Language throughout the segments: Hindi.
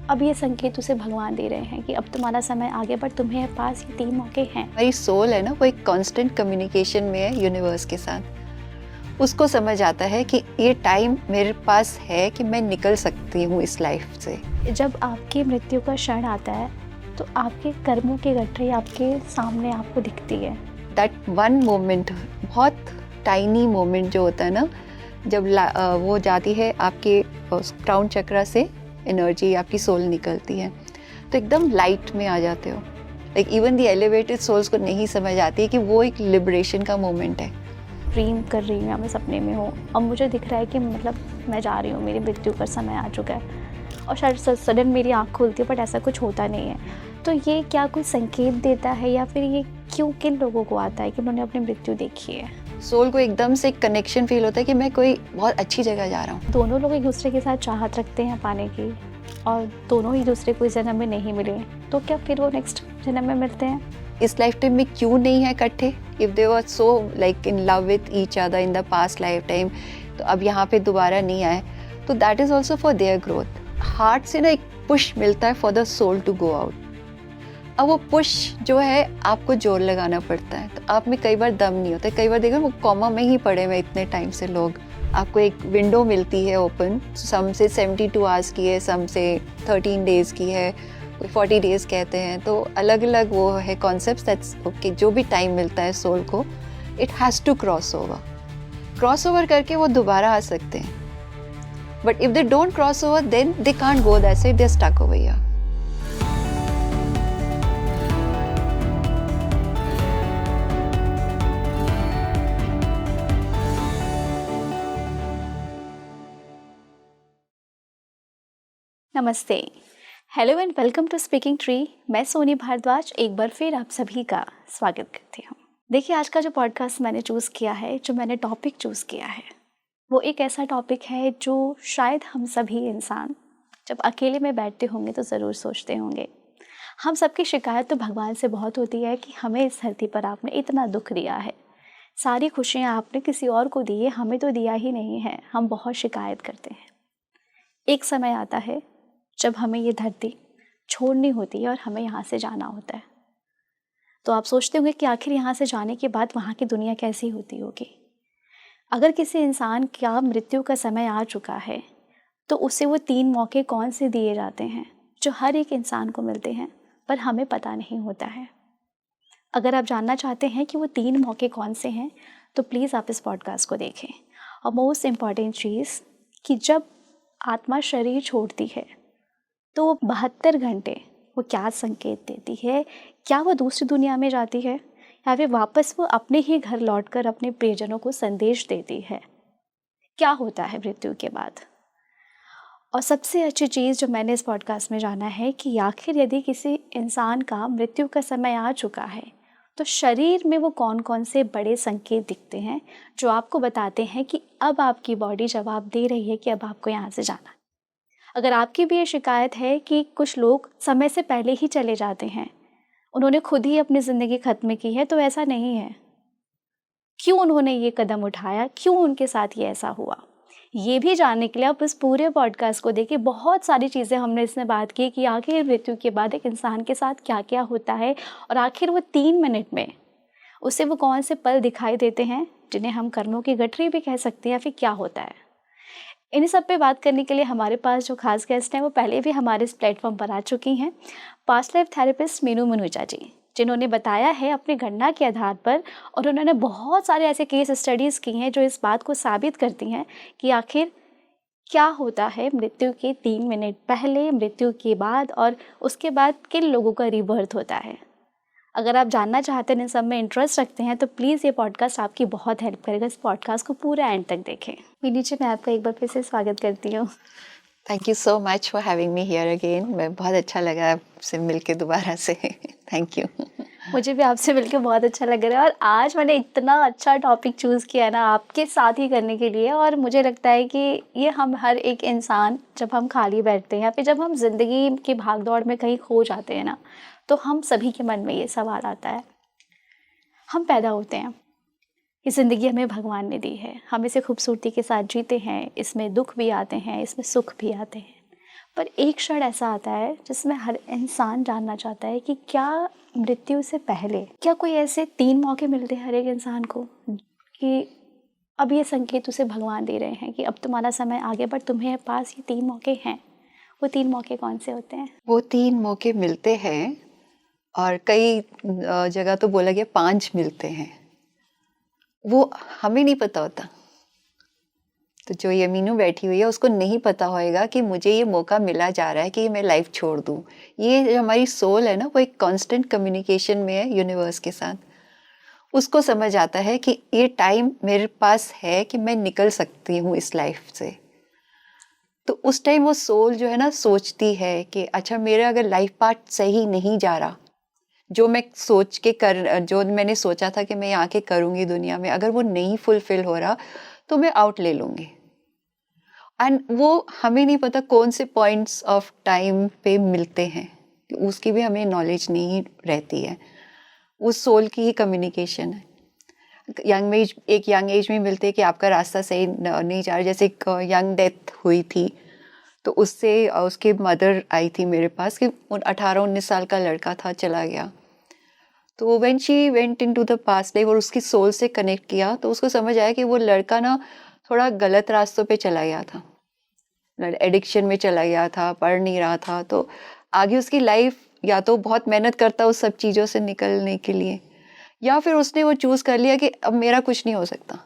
अब ये संकेत उसे भगवान दे रहे हैं कि अब तुम्हारा समय आगे, पर तुम्हें पास ये 3 मौके हैं। हमारी सोल है ना, वो एक कांस्टेंट कम्युनिकेशन में है यूनिवर्स के साथ। उसको समझ आता है कि ये टाइम मेरे पास है कि मैं निकल सकती हूँ इस लाइफ से। जब आपकी मृत्यु का क्षण आता है तो आपके कर्मों की गठरी आपके सामने आपको दिखती है। दैट वन मोमेंट, बहुत टाइनी मोमेंट जो होता है ना, जब वो जाती है आपके क्राउन चक्रा से एनर्जी, आपकी सोल निकलती है, तो एकदम लाइट में आ जाते हो। Like even the elevated souls को नहीं समझ आती है कि वो एक लिबरेशन का मोमेंट है। ड्रीम कर रही हूँ या मैं सपने में हूँ, अब मुझे दिख रहा है कि मतलब मैं जा रही हूँ, मेरी मृत्यु का समय आ चुका है, और शायद सडन मेरी आँख खुलती है, बट ऐसा कुछ होता नहीं है। तो ये क्या कोई संकेत देता है, या फिर ये क्यों किन लोगों को आता है कि उन्होंने अपनी मृत्यु देखी है? सोल को एकदम से एक कनेक्शन फील होता है कि मैं कोई बहुत अच्छी जगह जा रहा हूँ। दोनों लोग एक दूसरे के साथ चाहत रखते हैं पाने की, और दोनों ही दूसरे को इस जन्म में नहीं मिले, तो क्या फिर वो नेक्स्ट जन्म में मिलते हैं? इस लाइफ टाइम में क्यों नहीं है इकट्ठे? If they were so like in love with each other in the past life time, तो अब यहाँ पे दोबारा नहीं आए, तो that is also for their growth. Heart से ना एक पुश मिलता है for the soul to go out. अब वो पुश जो है आपको जोर लगाना पड़ता है, तो आप में कई बार दम नहीं होता। कई बार देखो वो कॉमा में ही पड़े हुए इतने टाइम से लोग, आपको एक विंडो मिलती है ओपन, सम से 72 आवर्स की है, सम से 13 डेज़ की है, कोई 40 डेज़ कहते हैं। तो अलग अलग वो है कॉन्सेप्ट दैट्स ओके। जो भी टाइम मिलता है सोल को, it has to cross over करके वो दोबारा आ सकते हैं। But if they don't cross over, then they can't go that side, they are stuck over here. नमस्ते, hello and welcome to speaking tree. मैं सोनी भारद्वाज एक बार फिर आप सभी का स्वागत करती हूँ। देखिए, आज का जो पॉडकास्ट मैंने चूज़ किया है, जो मैंने टॉपिक चूज़ किया है, वो एक ऐसा टॉपिक है जो शायद हम सभी इंसान जब अकेले में बैठते होंगे तो ज़रूर सोचते होंगे। हम सबकी शिकायत तो भगवान से बहुत होती है कि हमें इस धरती पर आपने इतना दुख दिया है, सारी खुशियाँ आपने किसी और को दी है, हमें तो दिया ही नहीं है। हम बहुत शिकायत करते हैं। एक समय आता है जब हमें ये धरती छोड़नी होती है और हमें यहाँ से जाना होता है। तो आप सोचते होंगे कि आखिर यहाँ से जाने के बाद वहाँ की दुनिया कैसी होती होगी। अगर किसी इंसान का मृत्यु का समय आ चुका है तो उसे वो 3 मौके कौन से दिए जाते हैं जो हर एक इंसान को मिलते हैं, पर हमें पता नहीं होता है। अगर आप जानना चाहते हैं कि वो 3 मौके कौन से हैं, तो प्लीज़ आप इस पॉडकास्ट को देखें। और मोस्ट इम्पॉर्टेंट चीज़ कि जब आत्मा शरीर छोड़ती है तो वो 72 घंटे वो क्या संकेत देती है? क्या वो दूसरी दुनिया में जाती है, या फिर वापस वो अपने ही घर लौटकर अपने प्रियजनों को संदेश देती है? क्या होता है मृत्यु के बाद? और सबसे अच्छी चीज़ जो मैंने इस पॉडकास्ट में जाना है कि आखिर यदि किसी इंसान का मृत्यु का समय आ चुका है तो शरीर में वो कौन कौन से बड़े संकेत दिखते हैं जो आपको बताते हैं कि अब आपकी बॉडी जवाब दे रही है कि अब आपको यहाँ से जाना है। अगर आपकी भी ये शिकायत है कि कुछ लोग समय से पहले ही चले जाते हैं, उन्होंने खुद ही अपनी ज़िंदगी ख़त्म की है, तो ऐसा नहीं है। क्यों उन्होंने ये कदम उठाया, क्यों उनके साथ ये ऐसा हुआ, ये भी जानने के लिए आप इस पूरे पॉडकास्ट को देखिए। बहुत सारी चीज़ें हमने इसमें बात की कि आखिर मृत्यु के बाद एक इंसान के साथ क्या क्या होता है, और आखिर वो 3 मिनट में उसे वो कौन से पल दिखाई देते हैं जिन्हें हम कर्मों की गठरी भी कह सकते हैं, या फिर क्या होता है। इन सब पे बात करने के लिए हमारे पास जो खास गेस्ट हैं वो पहले भी हमारे इस प्लेटफॉर्म पर आ चुकी हैं। पास्ट लाइफ थेरेपिस्ट मीनू मनुजा जी, जिन्होंने बताया है अपनी गणना के आधार पर, और उन्होंने बहुत सारे ऐसे केस स्टडीज़ की हैं जो इस बात को साबित करती हैं कि आखिर क्या होता है मृत्यु के 3 मिनट पहले, मृत्यु के बाद, और उसके बाद किन लोगों का रीबर्थ होता है। अगर आप जानना चाहते हैं, इन सब में इंटरेस्ट रखते हैं, तो प्लीज़ ये पॉडकास्ट आपकी बहुत हेल्प करेगा। इस पॉडकास्ट को पूरा एंड तक देखें। मीनू जी, मैं आपका एक बार फिर से स्वागत करती हूँ। Thank you so much for having me here again. मैं बहुत अच्छा लगा आपसे मिलके दोबारा से। Thank you. मुझे भी आपसे मिलकर बहुत अच्छा लग रहा है, और आज मैंने इतना अच्छा टॉपिक चूज़ किया है ना आपके साथ ही करने के लिए। और मुझे लगता है कि ये हम हर एक इंसान, जब हम खाली बैठते हैं या फिर जब हम ज़िंदगी की भागदौड़ में कहीं खो जाते हैं ना, तो हम सभी के मन में ये सवाल आता है। हम पैदा होते हैं, ये ज़िंदगी हमें भगवान ने दी है, हम इसे खूबसूरती के साथ जीते हैं, इसमें दुख भी आते हैं, इसमें सुख भी आते हैं, पर एक क्षण ऐसा आता है जिसमें हर इंसान जानना चाहता है कि क्या मृत्यु से पहले क्या कोई ऐसे 3 मौके मिलते हैं हर एक इंसान को कि अब ये संकेत उसे भगवान दे रहे हैं कि अब तुम्हारा समय आ गया, पर तुम्हें पास ये 3 मौके हैं। वो 3 मौके कौन से होते हैं? वो 3 मौके मिलते हैं और कई जगह तो बोला गया 5 मिलते हैं। वो हमें नहीं पता होता। तो जो ये मीनू बैठी हुई है उसको नहीं पता होएगा कि मुझे ये मौका मिला जा रहा है कि मैं लाइफ छोड़ दूँ। ये जो हमारी सोल है ना, वो एक कांस्टेंट कम्युनिकेशन में है यूनिवर्स के साथ। उसको समझ आता है कि ये टाइम मेरे पास है कि मैं निकल सकती हूँ इस लाइफ से। तो उस टाइम वो सोल जो है ना सोचती है कि अच्छा मेरा अगर लाइफ पार्ट सही नहीं जा रहा, जो मैं सोच के जो मैंने सोचा था कि मैं यहाँ के करूँगी दुनिया में, अगर वो नहीं फुलफिल हो रहा तो मैं आउट ले लूँगी। एंड वो हमें नहीं पता कौन से पॉइंट्स ऑफ टाइम पे मिलते हैं, उसकी भी हमें नॉलेज नहीं रहती है। उस सोल की ही कम्युनिकेशन है। एक यंग एज में मिलते हैं कि आपका रास्ता सही नहीं जा रहा। जैसे एक यंग डेथ हुई थी तो उससे उसकी मदर आई थी मेरे पास कि 18-19 साल का लड़का था, चला गया। तो when she went into the past life और उसकी सोल से कनेक्ट किया तो उसको समझ आया कि वो लड़का ना थोड़ा गलत रास्तों पे चला गया था, एडिक्शन में चला गया था, पढ़ नहीं रहा था। तो आगे उसकी लाइफ या तो बहुत मेहनत करता उस सब चीज़ों से निकलने के लिए, या फिर उसने वो चूज़ कर लिया कि अब मेरा कुछ नहीं हो सकता,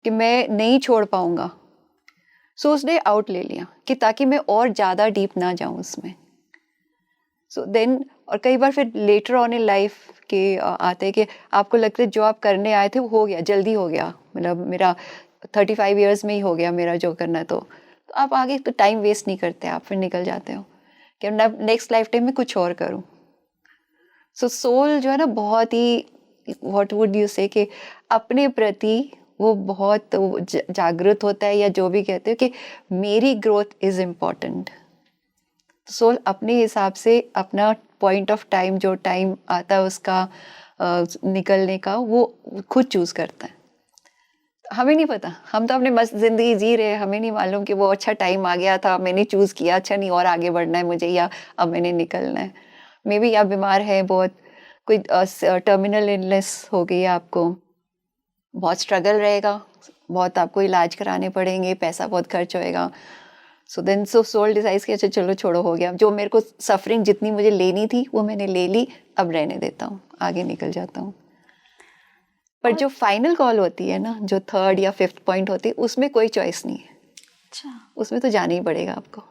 कि मैं नहीं छोड़ पाऊंगा। सो उसने आउट ले लिया कि ताकि मैं और ज़्यादा डीप ना जाऊं उसमें। सो देन और कई बार फिर लेटर ऑन इन लाइफ के आते हैं कि आपको लगता है जो आप करने आए थे वो हो गया, जल्दी हो गया, मतलब मेरा 35 ईयर्स में ही हो गया मेरा जो करना है। तो आप आगे तो टाइम वेस्ट नहीं करते, आप फिर निकल जाते हो कि नेक्स्ट लाइफ टाइम में कुछ और करूं। सो सोल जो है ना बहुत ही, व्हाट वुड यू से, कि अपने प्रति वो बहुत जागृत होता है, या जो भी कहते हो कि मेरी ग्रोथ इज इम्पॉर्टेंट। सोल अपने हिसाब से अपना पॉइंट ऑफ टाइम, जो टाइम आता है उसका निकलने का, वो खुद चूज करता है। हमें नहीं पता, हम तो अपने मस्त जिंदगी जी रहे हैं, हमें नहीं मालूम कि वो अच्छा टाइम आ गया था, मैंने चूज किया, अच्छा नहीं और आगे बढ़ना है मुझे, या अब मैंने निकलना है। मे बी आप बीमार है बहुत, कोई टर्मिनल इलनेस हो गई है आपको, बहुत स्ट्रगल रहेगा, बहुत आपको इलाज कराने पड़ेंगे, पैसा बहुत खर्च होएगा। सो देन सोल डिसाइड्स कि अच्छा चलो छोड़ो, हो गया, जो मेरे को सफरिंग जितनी मुझे लेनी थी वो मैंने ले ली, अब रहने देता हूँ, आगे निकल जाता हूँ। पर जो फाइनल कॉल होती है ना, जो 3rd या 5th पॉइंट होती है, उसमें कोई चॉइस नहीं है। अच्छा, उसमें तो जाना ही पड़ेगा आपको।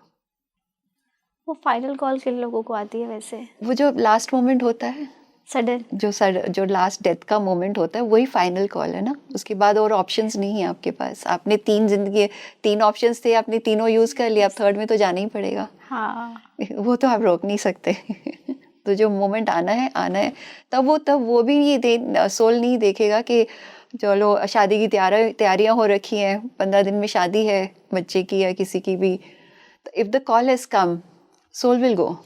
वो फाइनल कॉल किन लोगों को आती है वैसे? वो जो लास्ट मोमेंट होता है, सडन, जो लास्ट डेथ का मोमेंट होता है, वही फाइनल कॉल है ना। उसके बाद और ऑप्शंस नहीं है आपके पास। आपने 3 ऑप्शंस थे, आपने तीनों यूज कर लिया, अब 3rd में तो जाना ही पड़ेगा। हाँ, वो तो आप रोक नहीं सकते। तो जो मोमेंट आना है तब वो भी ये सोल नहीं देखेगा कि चलो शादी की तैयारियां हो रखी हैं, 15 दिन में शादी है बच्चे की या किसी की भी। तो if the call has come, soul will go.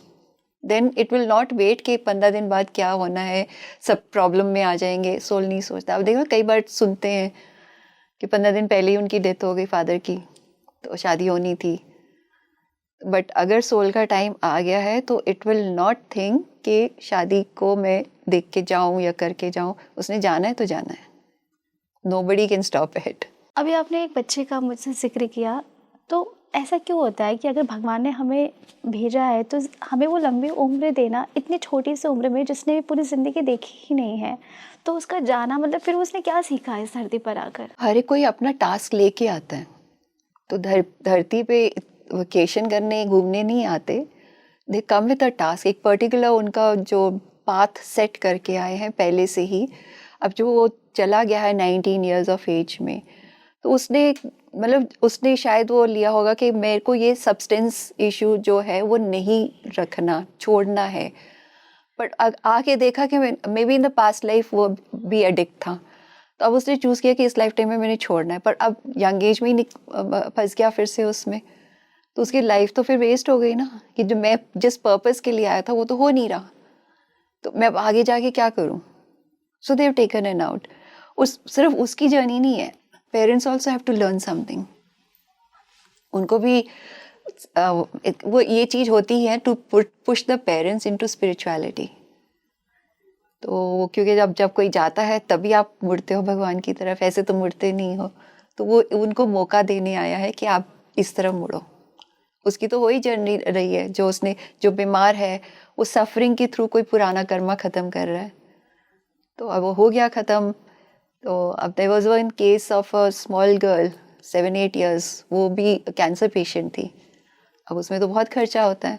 Then it will not wait कि 15 दिन बाद क्या होना है, सब प्रॉब्लम में आ जाएंगे। सोल नहीं सोचता। अब देखो कई बार सुनते हैं कि 15 दिन पहले ही उनकी डेथ हो गई फादर की, तो शादी होनी थी। बट अगर सोल का टाइम आ गया है तो इट विल नॉट थिंक कि शादी को मैं देख के जाऊं या करके जाऊं। उसने जाना है तो जाना है। Nobody can stop it. अभी आपने एक बच्चे का मुझसे जिक्र किया, तो ऐसा क्यों होता है कि अगर भगवान ने हमें भेजा है तो हमें वो लंबी उम्र देना, इतनी छोटी सी उम्र में जिसने पूरी ज़िंदगी देखी ही नहीं है, तो उसका जाना मतलब फिर उसने क्या सीखा इस धरती पर आकर? हर एक कोई अपना टास्क लेके आता है। तो धरती पे वेकेशन करने घूमने नहीं आते। दे कम विद अ टास्क, एक पर्टिकुलर उनका जो पाथ सेट करके आए हैं पहले से ही। अब जो वो चला गया है 19 ईयर्स ऑफ एज में, तो उसने शायद वो लिया होगा कि मेरे को ये सब्सटेंस इशू जो है वो नहीं रखना, छोड़ना है। बट आके देखा कि may be in the past life वो भी एडिक्ट था, तो अब उसने चूज़ किया कि इस लाइफ टाइम में मैंने छोड़ना है। पर अब यंग एज में ही फंस गया फिर से उसमें, तो उसकी लाइफ तो फिर वेस्ट हो गई ना, कि जो मैं जिस पर्पस के लिए आया था वो तो हो नहीं रहा, तो मैं अब आगे जाके क्या करूं। So they have taken an out. सिर्फ उसकी जर्नी नहीं है, parents also have to learn something. उनको भी वो ये चीज़ होती है to push the parents into spirituality. तो क्योंकि जब कोई जाता है तभी आप मुड़ते हो भगवान की तरफ, ऐसे तो मुड़ते नहीं हो। तो वो उनको मौका देने आया है कि आप इस तरफ मुड़ो। उसकी तो वही जर्नी रही है, जो बीमार है वो सफरिंग के थ्रू कोई पुराना कर्मा ख़त्म कर रहा है। तो अब वो हो गया ख़त्म। तो अब there was one case of a small girl 7-8 years, वो भी कैंसर पेशेंट थी। अब उसमें तो बहुत खर्चा होता है,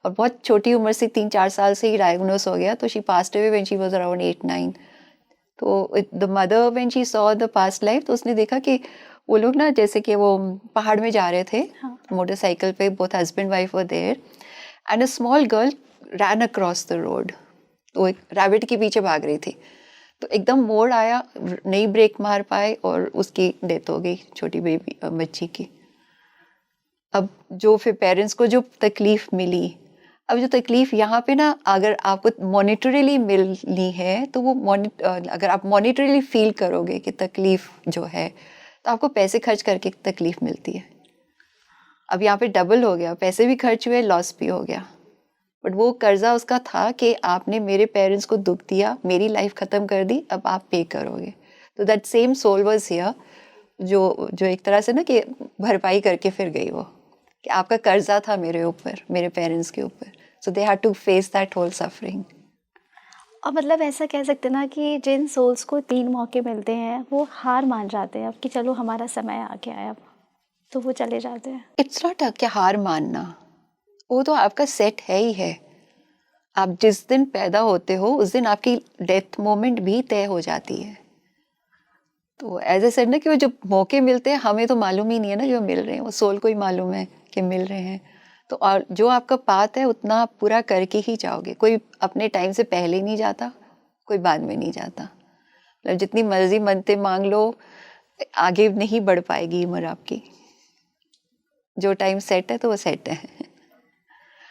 और बहुत छोटी उम्र से 3-4 साल से ही डायग्नोस हो गया। तो she passed away when she was around 8-9। तो the mother when she saw the past life, तो उसने देखा कि वो लोग ना, जैसे कि वो पहाड़ में जा रहे थे मोटरसाइकिल पे, both husband wife were there, and a small girl ran across the road. वो एक रैबिट के पीछे भाग रही थी, तो एकदम मोड़ आया, नहीं ब्रेक मार पाए और उसकी डेथ हो गई, छोटी बेबी बच्ची की। अब जो फिर पेरेंट्स को जो तकलीफ मिली, अब जो तकलीफ यहाँ पे ना, अगर आपको मॉनिटरीली मिलनी है तो वो अगर आप मॉनिटरीली फील करोगे कि तकलीफ जो है, तो आपको पैसे खर्च करके तकलीफ मिलती है। अब यहाँ पे डबल हो गया, पैसे भी खर्च हुए, लॉस भी हो गया। बट वो कर्जा उसका था कि आपने मेरे पेरेंट्स को दुख दिया, मेरी लाइफ ख़त्म कर दी, अब आप पे करोगे। तो that same soul was here, जो एक तरह से ना कि भरपाई करके फिर गई वो, कि आपका कर्जा था मेरे ऊपर, मेरे पेरेंट्स के ऊपर। So they had to face that whole suffering. और मतलब ऐसा कह सकते हैं ना कि जिन सोल्स को 3 मौके मिलते हैं वो हार मान जाते हैं अब कि चलो हमारा समय आ गया है अब, तो वो चले जाते हैं। इट्स नॉट कि हार मानना, वो तो आपका सेट है ही है। आप जिस दिन पैदा होते हो उस दिन आपकी डेथ मोमेंट भी तय हो जाती है। तो एज ए सेड ना कि वो जो मौके मिलते हैं, हमें तो मालूम ही नहीं है ना कि वो मिल रहे हैं, वो सोल को ही मालूम है कि मिल रहे हैं। तो और जो आपका पाथ है उतना आप पूरा करके ही जाओगे। कोई अपने टाइम से पहले नहीं जाता, कोई बाद में नहीं जाता। मतलब जितनी मर्जी मनते मांग लो, आगे नहीं बढ़ पाएगी उम्र आपकी। जो टाइम सेट है तो वो सेट है।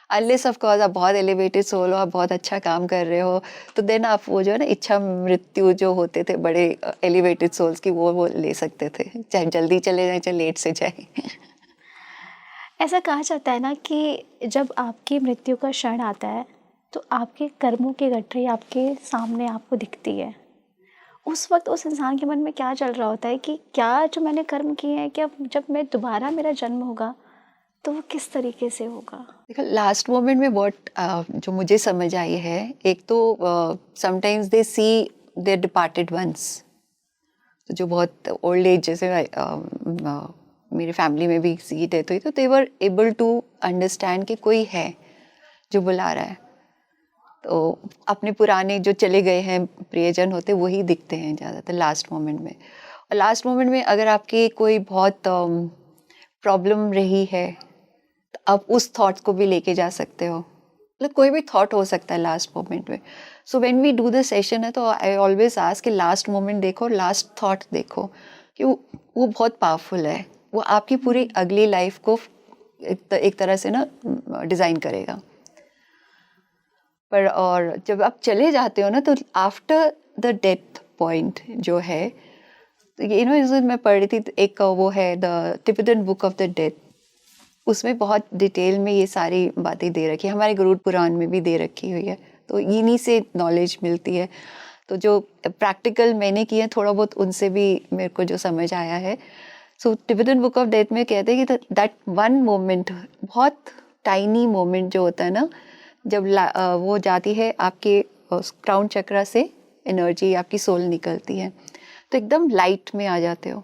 अनलेस ऑफ कोर्स आप बहुत एलिवेटेड सोल हो, आप बहुत अच्छा काम कर रहे हो, तो देन आप वो जो है ना इच्छा मृत्यु जो होते थे बड़े एलिवेटेड सोल्स की, वो ले सकते थे, चाहे जल्दी चले जाए चाहे लेट से जाए। ऐसा कहा जाता है ना कि जब आपकी मृत्यु का क्षण आता है तो आपके कर्मों की गठरी आपके सामने आपको दिखती है। उस वक्त उस इंसान के मन में क्या चल रहा होता है कि क्या जो मैंने कर्म किए हैं, क्या जब मैं दोबारा मेरा जन्म होगा तो वो किस तरीके से होगा? देखो लास्ट मोमेंट में बहुत जो मुझे समझ आई है, एक तो sometimes they see their departed ones, जो बहुत ओल्ड एज, जैसे मेरी फैमिली में भी किसी की डेथ हुई, तो दे वर एबल टू अंडरस्टैंड कि कोई है जो बुला रहा है। तो अपने पुराने जो चले गए हैं प्रियजन होते, वही दिखते हैं ज़्यादातर लास्ट मोमेंट में। और लास्ट मोमेंट में अगर आपकी कोई बहुत प्रॉब्लम रही है, तो आप उस थॉट्स को भी लेके जा सकते हो। मतलब कोई भी थॉट हो सकता है लास्ट मोमेंट में। So when we do the session है, तो आई ऑलवेज आस्क कि लास्ट मोमेंट देखो, लास्ट थॉट देखो, कि वो बहुत पावरफुल है। वो आपकी पूरी अगली लाइफ को एक तरह से ना डिज़ाइन करेगा। पर और जब आप चले जाते हो ना, तो आफ्टर द डेथ पॉइंट जो है, तो ये मैं पढ़ रही थी, एक वो है the Tibetan book of the death, उसमें बहुत डिटेल में ये सारी बातें दे रखी है, हमारे गरुड़ पुराण में भी दे रखी हुई है। तो इन्हीं से नॉलेज मिलती है। तो जो प्रैक्टिकल मैंने किए थोड़ा बहुत, उनसे भी मेरे को जो समझ आया है। सो टिबेटन बुक ऑफ डेथ में कहते हैं कि दैट वन मोमेंट, बहुत टाइनी मोमेंट जो होता है ना, जब वो जाती है आपके क्राउन चक्रा से, एनर्जी आपकी सोल निकलती है, तो एकदम लाइट में आ जाते हो।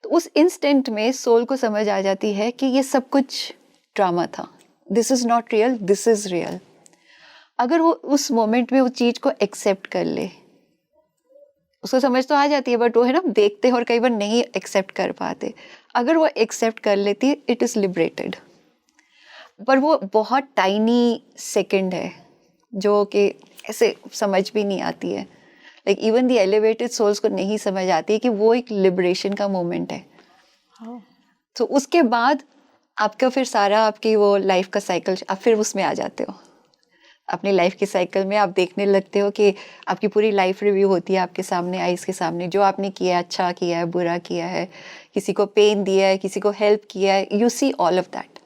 तो उस इंस्टेंट में सोल को समझ आ जाती है कि ये सब कुछ ड्रामा था, this is not real, this is real. अगर वो उस मोमेंट में उस चीज़ को एक्सेप्ट कर ले, उसको समझ तो आ जाती है, बट वो है ना, देखते हैं और कई बार नहीं एक्सेप्ट कर पाते। अगर वो एक्सेप्ट कर लेती है, इट इज़ लिबरेटेड। पर वो बहुत टाइनी सेकंड है जो कि ऐसे समझ भी नहीं आती है। Like even the elevated souls को नहीं समझ आती है कि वो एक लिबरेशन का मोमेंट है। तो उसके बाद आपका फिर सारा आपकी वो लाइफ का साइकिल, आप फिर उसमें आ जाते हो। अपनी लाइफ के साइकिल में आप देखने लगते हो कि आपकी पूरी लाइफ रिव्यू होती है आपके सामने, आइज़ के सामने, जो आपने किया है, अच्छा किया है, बुरा किया है, किसी को पेन दिया है, किसी को हेल्प किया है, you see all of that.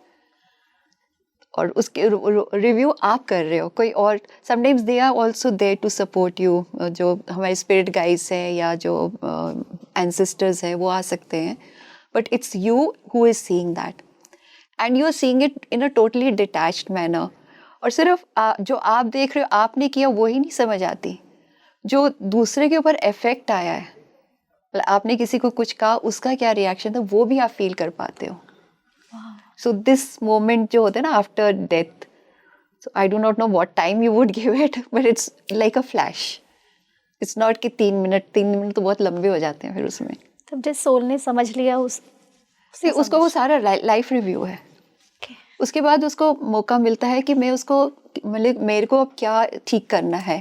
और उसके रिव्यू आप कर रहे हो, कोई और sometimes they are also there to support you, जो हमारे स्पिरिट गाइड्स हैं या जो एंसेस्टर्स हैं वो आ सकते हैं, but it's you who is seeing that and you are seeing it in a totally detached manner. और सिर्फ जो आप देख रहे हो आपने किया वही नहीं समझ आती, जो दूसरे के ऊपर इफेक्ट आया है, मतलब आपने किसी को कुछ कहा उसका क्या रिएक्शन था वो भी आप फील कर पाते हो। सो दिस मोमेंट जो होता है ना after death, so I do not know what time you would give it, but it's like a flash. It's not कि 3 मिनट तो बहुत लंबे हो जाते हैं फिर उसमें। तब जिस सोल ने समझ लिया See, उसको वो सारा लाइफ रिव्यू है। उसके बाद उसको मौका मिलता है कि मैं उसको, मतलब मेरे को अब क्या ठीक करना है।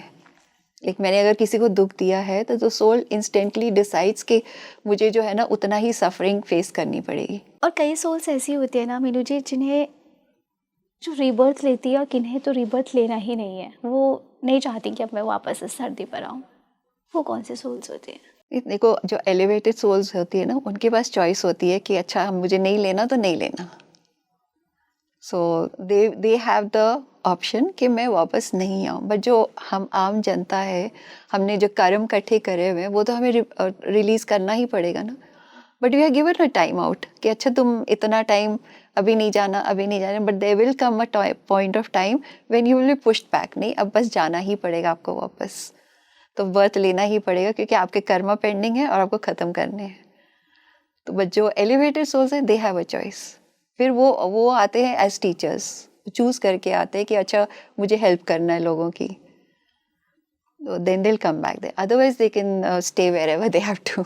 लाइक मैंने अगर किसी को दुख दिया है तो सोल इंस्टेंटली डिसाइड्स कि मुझे जो है ना उतना ही सफरिंग फेस करनी पड़ेगी। और कई सोल्स ऐसी होती है ना मीनू जी, जिन्हें जो रीबर्थ लेती है और किन्हें तो रीबर्थ लेना ही नहीं है, वो नहीं चाहती कि अब मैं वापस इस धरती पर आऊँ। वो कौन से सोल्स होते हैं? देखो, जो एलिवेटेड सोल्स होती है ना उनके पास चॉइस होती है कि अच्छा मुझे नहीं लेना तो नहीं लेना। सो दे हैव द ऑप्शन कि मैं वापस नहीं आऊँ। बट जो हम आम जनता है, हमने जो कर्म इकट्ठे करे हुए हैं वो तो हमें रिलीज करना ही पड़ेगा ना। But we are given a time out कि अच्छा तुम इतना टाइम अभी नहीं जाना, अभी नहीं जाना, but there will come a point of time when you will be pushed back. नहीं, अब बस जाना ही पड़ेगा आपको वापस, तो बर्थ लेना ही पड़ेगा क्योंकि आपके कर्म पेंडिंग है और आपको ख़त्म करने हैं। तो बट जो एलिवेटेड सोल्स हैं दे हैव अ चॉइस। फिर वो आते हैं एज टीचर्स, चूज करके आते हैं कि अच्छा मुझे हेल्प करना है लोगों की, तो then they will come back there, otherwise they can stay wherever they have to.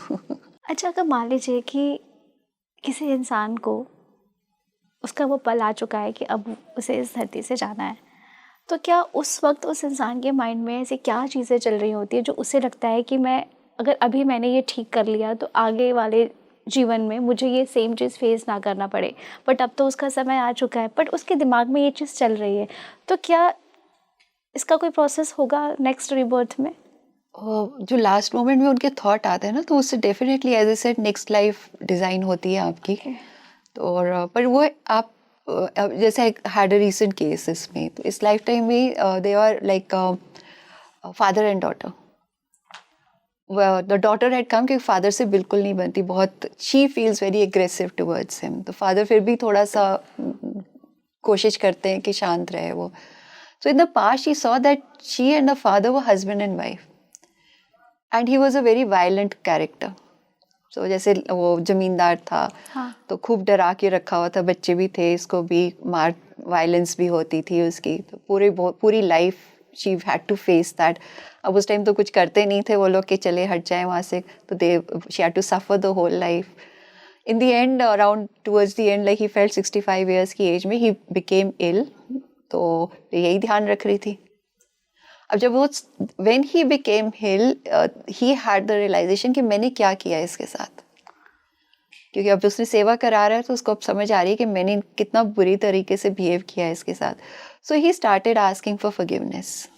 अच्छा, अगर मान लीजिए कि किसी इंसान को उसका वो पल आ चुका है कि अब उसे इस धरती से जाना है, तो क्या उस वक्त उस इंसान के माइंड में ऐसी क्या चीज़ें चल रही होती है जो उसे लगता है कि मैं अगर अभी मैंने ये ठीक कर लिया तो आगे वाले जीवन में मुझे ये सेम चीज़ फेस ना करना पड़े, बट अब तो उसका समय आ चुका है, बट उसके दिमाग में ये चीज़ चल रही है, तो क्या इसका कोई प्रोसेस होगा नेक्स्ट रीबर्थ में? जो लास्ट मोमेंट में उनके थॉट आते हैं ना, तो उससे definitely as I said next life design होती है आपकी। तो और पर वो आप जैसे हैड अ रीसेंट केस इसमें, तो इस लाइफ टाइम में they are like father and daughter. The daughter had come कि फादर से बिल्कुल नहीं बनती, बहुत she feels very aggressive towards him. तो फादर फिर भी थोड़ा सा कोशिश करते हैं कि शांत रहे वो। So in the past she saw that she and the father were husband and wife and he was a very violent character. So जैसे वो जमींदार था, हाँ। तो खूब डरा के रखा हुआ था, बच्चे भी थे, इसको भी मार, वायलेंस भी होती थी उसकी। तो पूरी life she had to face that. अब उस टाइम तो कुछ करते नहीं थे वो लोग कि चले हट जाए वहाँ से, तो she had to suffer the whole life. In the end, around towards the end, like he felt 65 years की एज में ही बिकेम इल। तो यही ध्यान रख रही थी। अब जब वो when he became ill, he had the realization कि मैंने क्या किया इसके साथ, क्योंकि अब उसने सेवा करा रहा है तो उसको अब समझ आ रही है कि मैंने कितना बुरी तरीके से बिहेव किया है इसके साथ। So he started asking for forgiveness,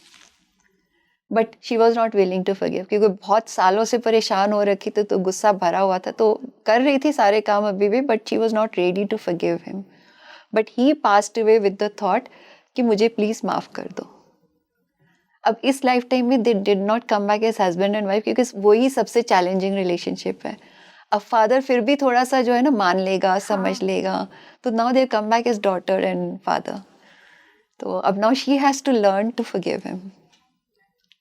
but she was not willing to forgive, क्योंकि बहुत सालों से परेशान हो रखी थी, तो गुस्सा भरा हुआ था, तो कर रही थी सारे काम अभी भी, but she was not ready to forgive him. But he passed away with the thought कि मुझे प्लीज माफ कर दो। अब इस लाइफ टाइम में they did not come back as husband and wife, क्योंकि वही सबसे चैलेंजिंग रिलेशनशिप है। अब फादर फिर भी थोड़ा सा जो है ना मान लेगा, समझ लेगा, तो now they come back as daughter and father. तो अब now she has to learn to forgive him.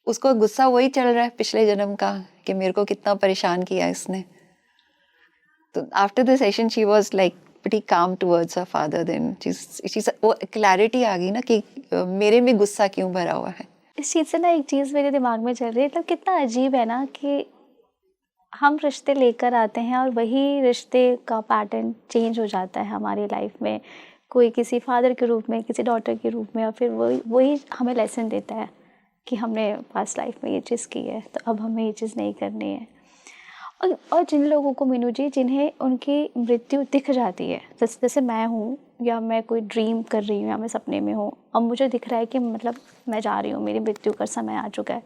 उसको गुस्सा वही चल रहा है पिछले जन्म का कि मेरे को कितना परेशान किया इसने। तो after the session she was like pretty calm towards her father. Then she's वो क्लैरिटी आ गई ना कि मेरे में गुस्सा क्यों भरा हुआ है। इस चीज़ से ना एक चीज़ मेरे दिमाग में चल रही है, मतलब कितना अजीब है ना कि हम रिश्ते लेकर आते हैं और वही रिश्ते का पैटर्न चेंज हो जाता है हमारी लाइफ में, कोई किसी फादर के रूप में, किसी डॉटर के रूप में, और फिर वही हमें लेसन देता है कि हमने पास्ट लाइफ में ये चीज़ की है तो अब हमें ये चीज़ नहीं करनी है। और जिन लोगों को मीनू जी, जिन्हें उनकी मृत्यु दिख जाती है, जैसे मैं हूँ, या मैं कोई ड्रीम कर रही हूँ या मैं सपने में हूँ, अब मुझे दिख रहा है कि मतलब मैं जा रही हूँ, मेरी मृत्यु का समय आ चुका है,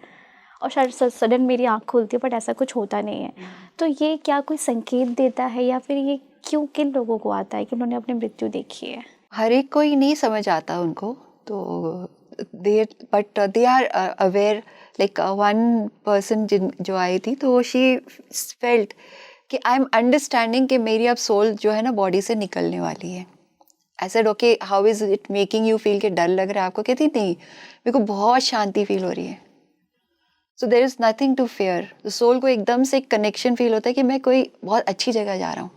और शायद सडन मेरी आँख खुलती है, बट ऐसा कुछ होता नहीं है। तो ये क्या कोई संकेत देता है, या फिर ये क्यों किन लोगों को आता है कि उन्होंने अपनी मृत्यु देखी है? हर एक को ही नहीं समझ आता उनको, तो they are aware. Like one person जो आई थी, तो शी फेल्ट कि आई एम अंडरस्टैंडिंग कि मेरी अब सोल जो है ना बॉडी से निकलने वाली है। आई said okay, how is it making you feel? कि डर लग रहा है आपको? कहती नहीं, मेरे को बहुत शांति फील हो रही है। So there is nothing to fear. तो सोल को एकदम से एक कनेक्शन फील होता है कि मैं कोई बहुत अच्छी जगह जा रहा हूँ।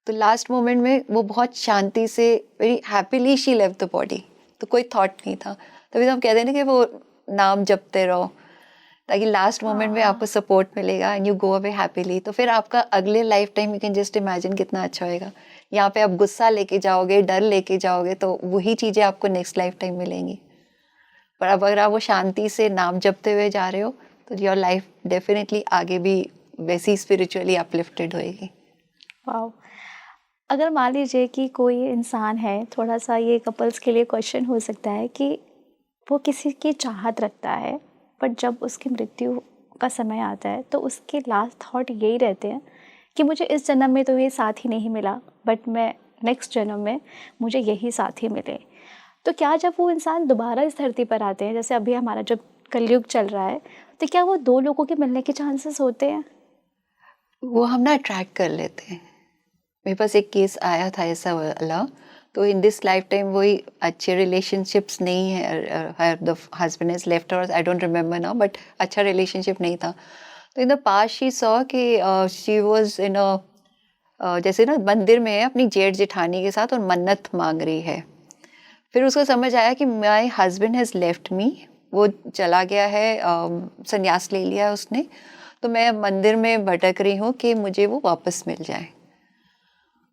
तो लास्ट मोमेंट में वो बहुत शांति से, very happily she left the body. तो कोई थॉट नहीं था। तभी तो हम कहते हैं ना कि वो नाम जपते रहो, ताकि लास्ट मोमेंट में आपको सपोर्ट मिलेगा and you go away happily. तो फिर आपका अगले life time you can just imagine कितना अच्छा होएगा। यहाँ पे आप गुस्सा लेके जाओगे, डर लेके जाओगे, तो वही चीज़ें आपको नेक्स्ट लाइफ टाइम मिलेंगी। पर अब अगर आप वो शांति से नाम जपते हुए जा रहे हो, तो योर लाइफ डेफिनेटली आगे भी वैसी स्पिरिचुअली अपलिफ्टेड होएगी। वाओ। अगर मान लीजिए कि कोई इंसान है, थोड़ा सा ये कपल्स के लिए क्वेश्चन हो सकता है कि वो किसी की चाहत रखता है, बट जब उसकी मृत्यु का समय आता है तो उसके लास्ट थॉट यही रहते हैं कि मुझे इस जन्म में तो ये साथ ही नहीं मिला, बट मैं नेक्स्ट जन्म में मुझे यही साथी मिले। तो क्या जब वो इंसान दोबारा इस धरती पर आते हैं, जैसे अभी हमारा जब कलयुग चल रहा है, तो क्या वो दो लोगों के मिलने के चांसेस होते हैं? वो हम ना अट्रैक्ट कर लेते हैं। मेरे पास एक केस आया था ऐसा वाला। तो इन दिस लाइफ टाइम वही अच्छे रिलेशनशिप्स नहीं है, द हस्बैंड इज लेफ्ट और I don't remember now, but अच्छा रिलेशनशिप नहीं था। तो इन द पास्ट शी सॉ कि शी वाज इन अ जैसे ना मंदिर में है अपनी जेठ जेठानी के साथ और मन्नत मांग रही है। फिर उसको समझ आया कि my husband has left me, वो चला गया है, संन्यास ले लिया उसने, तो मैं मंदिर में भटक रही हूँ कि मुझे वो वापस मिल जाए।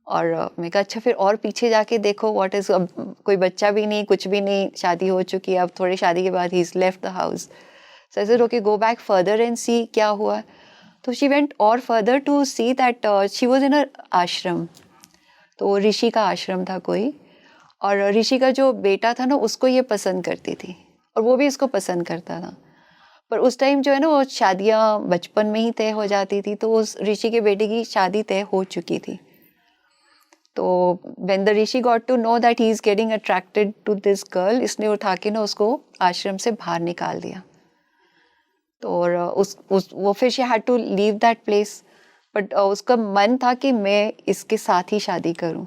और मैं कहा अच्छा फिर और पीछे जाके देखो व्हाट इज। अब कोई बच्चा भी नहीं, कुछ भी नहीं, शादी हो चुकी है। अब थोड़ी शादी के बाद he is left the house. So I said okay, go back further and see क्या हुआ। तो शी वेंट और further to see that she was in a ashram. तो ऋषि का आश्रम था कोई, और ऋषि का जो बेटा था ना उसको ये पसंद करती थी और वो भी इसको पसंद करता था। पर उस टाइम जो है ना वो शादियाँ बचपन में ही तय हो जाती थी। तो उस ऋषि के बेटे की शादी तय हो चुकी थी। तो when the rishi got to know that he is getting attracted to this girl, इसने उठा के ना उसको आश्रम से बाहर निकाल दिया। तो और वो फिर she had to leave that place, but उसका मन था कि मैं इसके साथ ही शादी करूं।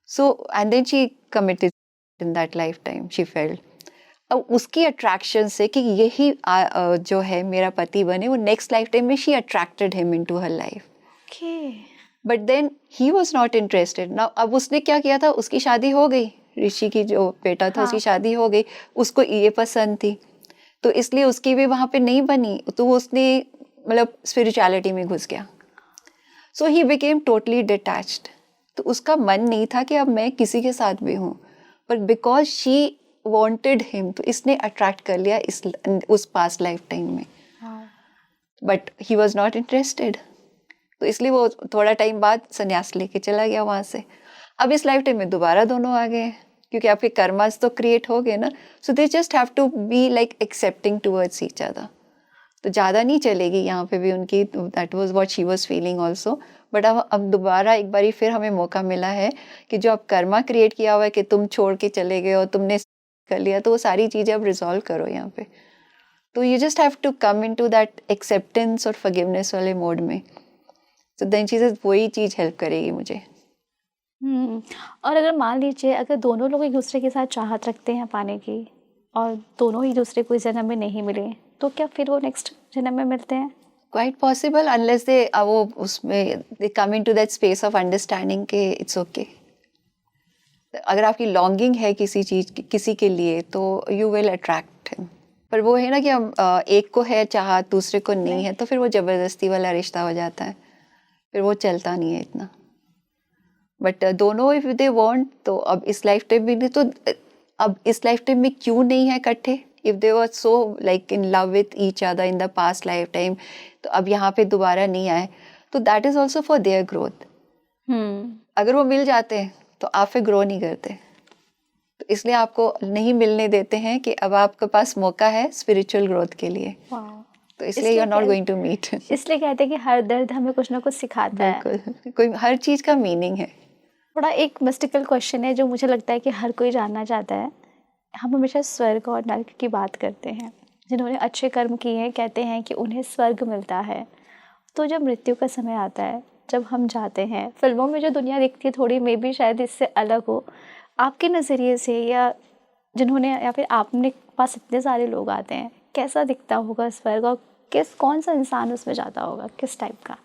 So and then she committed in that lifetime, she felt। अब उसकी अट्रैक्शन से कि यही जो है मेरा पति बने, वो नेक्स्ट लाइफ टाइम में she attracted him into her life। Okay. But then he was not interested ना। अब उसने क्या किया था, उसकी शादी हो गई, ऋषि की जो बेटा था उसकी शादी हो गई, उसको ये पसंद थी, तो इसलिए उसकी भी वहाँ पे नहीं बनी। तो उसने मतलब स्पिरिचुअलिटी में घुस गया। सो ही बिकेम टोटली डिटैच्ड। तो उसका मन नहीं था कि अब मैं किसी के साथ भी हूँ, but because she wanted him, तो इसने अट्रैक्ट कर लिया उस पास्ट लाइफ टाइम में। But he was not interested, तो इसलिए वो थोड़ा टाइम बाद संन्यास लेके चला गया वहाँ से। अब इस लाइफ टाइम में दोबारा दोनों आ गए, क्योंकि आपके कर्मास तो क्रिएट हो गए ना। So they just have to be like accepting towards each other. तो ज़्यादा नहीं चलेगी यहाँ पे भी उनकी। That was what she was feeling also. But अब दोबारा एक बारी फिर हमें मौका मिला है कि जो आप कर्मा क्रिएट किया हुआ है कि तुम छोड़ के चले गए हो, तुमने कर लिया, तो वो सारी चीज़ें अब रिजॉल्व करो यहाँ पे। तो you just have to come in to that acceptance और फॉरगिवनेस वाले मोड में। तो देन चीज़ें वही चीज़ हेल्प करेगी मुझे। और अगर मान लीजिए अगर दोनों लोग एक दूसरे के साथ चाहत रखते हैं पाने की, और दोनों ही दूसरे को इस जन्म में नहीं मिले, तो क्या फिर वो नेक्स्ट जन्म में मिलते हैं? क्वाइट पॉसिबल, अनलेस दे वो उसमें they come in to that space of understanding के इट्स ओके। अगर आपकी लॉन्गिंग है किसी चीज़ की, किसी के लिए, तो यू विल अट्रैक्ट हिम। पर वो है ना कि हम एक को है चाहत, दूसरे को नहीं है, तो फिर वो ज़बरदस्ती वाला रिश्ता हो जाता है, फिर वो चलता नहीं है इतना। बट दोनों इफ दे वांट, तो अब इस लाइफ टाइम में नहीं, तो अब इस लाइफ टाइम में क्यों नहीं है इकट्ठे? If they were so like in love with each other in the past life time, तो अब यहाँ पे दोबारा नहीं आए, तो that is also for their growth. अगर वो मिल जाते हैं तो आप फिर ग्रो नहीं करते, तो इसलिए आपको नहीं मिलने देते हैं कि अब आपके पास मौका है स्पिरिचुअल ग्रोथ के लिए। तो इसलिए you are not going to meet. इसलिए कहते हैं कि हर दर्द हमें कुछ ना कुछ सिखाता है। बिल्कुल, कोई हर चीज़ का मीनिंग है। थोड़ा एक मिस्टिकल क्वेश्चन है जो मुझे लगता है कि हर कोई जानना चाहता है। हम हमेशा स्वर्ग और नर्क की बात करते हैं। जिन्होंने अच्छे कर्म किए हैं कहते हैं कि उन्हें स्वर्ग मिलता है। तो जब मृत्यु का समय आता है, जब हम जाते हैं, फिल्मों में जो दुनिया दिखती है थोड़ी मे बी शायद इससे अलग हो, आपके नज़रिए से या जिन्होंने या फिर आपने पास इतने सारे लोग आते हैं, कैसा दिखता होगा स्वर्ग और कौन सा इंसान उसमें जाता होगा, किस टाइप का?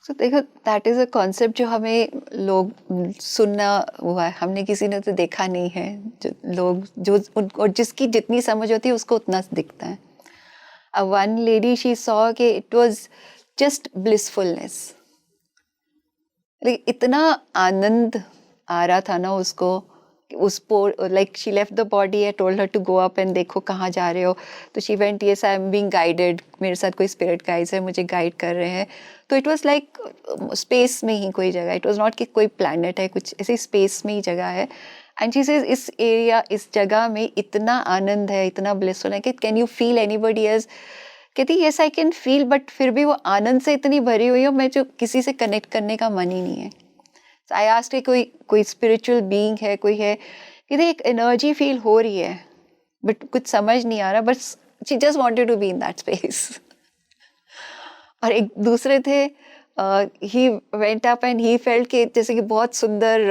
तो देखो, दैट इज़ अ कॉन्सेप्ट जो हमें लोग सुनना हुआ है, हमने किसी ने तो देखा नहीं है। जो लोग जो और जिसकी जितनी समझ होती है उसको उतना दिखता है। वन लेडी शी सॉ कि इट वाज जस्ट ब्लिसफुलनेस, इतना आनंद आ रहा था ना उसको, उसको like she left the body, I told her to go up and देखो कहाँ जा रहे हो, तो she went, yes I am being guided, मेरे साथ कोई स्पिरिट गाइड्स है, मुझे गाइड कर रहे हैं। तो इट वाज लाइक स्पेस में ही कोई जगह, इट वाज नॉट कि कोई प्लैनेट है, कुछ ऐसे स्पेस में ही जगह है। एंड शी सेज इस एरिया, इस जगह में इतना आनंद है, इतना ब्लिसफुल है कि can you feel anybody else? कहती yes I can feel, but फिर भी वो आनंद से इतनी भरी हुई है, मैं जो किसी से कनेक्ट करने का मन ही नहीं है। आई आस्क्ड कि कोई स्पिरिचुअल बीइंग है, कोई है? कहते एक एनर्जी फील हो रही है बट कुछ समझ नहीं आ रहा, बस she just wanted to be in that space. और एक दूसरे थे, he went up and he felt कि जैसे कि बहुत सुंदर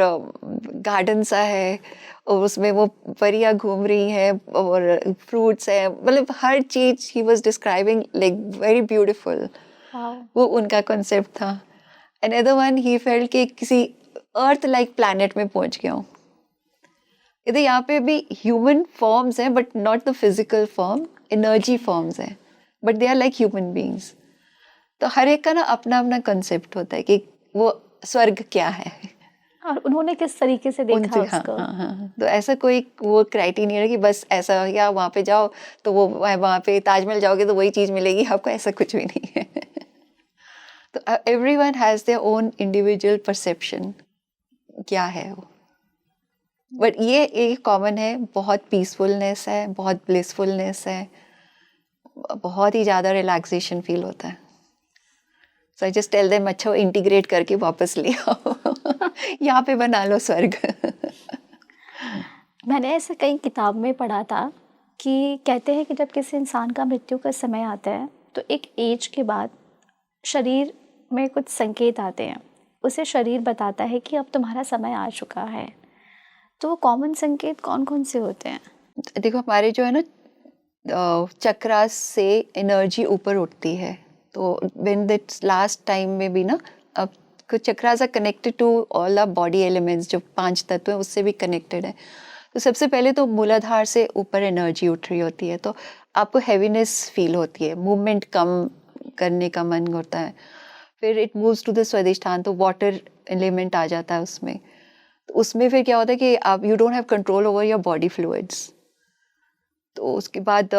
गार्डन सा है और उसमें वो परियां घूम रही हैं और फ्रूट्स हैं, मतलब हर चीज he was describing like very beautiful. वो उनका कॉन्सेप्ट था। अनदर वन ही फेल्ट कि किसी अर्थ लाइक प्लैनेट में पहुंच गया हूँ। यदि यहाँ पे भी ह्यूमन फॉर्म्स हैं but not the physical form, energy forms हैं, but they are like human beings. तो हर एक का ना अपना अपना कंसेप्ट होता है कि वो स्वर्ग क्या है और उन्होंने किस तरीके से देखा उनसे। हाँ उसको। हाँ हाँ, तो ऐसा कोई वो क्राइटेरिया है कि बस ऐसा, या वहाँ पे जाओ तो वो वहाँ पे ताजमहल जाओगे तो वही चीज़ मिलेगी आपको, ऐसा कुछ भी नहीं है। तो everyone has their own individual perception क्या है वो, बट ये एक कॉमन है, बहुत पीसफुलनेस है, बहुत ब्लिसफुलनेस है, बहुत ही ज़्यादा रिलैक्सेशन फील होता है। सो आई जस्ट टेल देम अच्छा इंटीग्रेट करके वापस ले आओ, यहाँ पे बना लो स्वर्ग। मैंने ऐसे कई किताब में पढ़ा था कि कहते हैं कि जब किसी इंसान का मृत्यु का समय आता है तो एक एज के बाद शरीर में कुछ संकेत आते हैं, उसे शरीर बताता है कि अब तुम्हारा समय आ चुका है। तो वो कॉमन संकेत कौन कौन से होते हैं? देखो हमारे जो है ना चक्रास से एनर्जी ऊपर उठती है, तो व्हेन दैट्स लास्ट टाइम में भी ना, अब कुछ chakras are connected to all our body elements, जो 5 तत्व हैं उससे भी कनेक्टेड है। तो सबसे पहले तो मूलाधार से ऊपर एनर्जी उठ रही होती है, तो आपको हैवीनेस फील होती है, मूवमेंट कम करने का मन होता है। फिर इट मूव्स टू द स्वादिष्ठान, तो वाटर एलिमेंट आ जाता है उसमें। तो उसमें फिर क्या होता है कि आप you don't have control over your body fluids. तो उसके बाद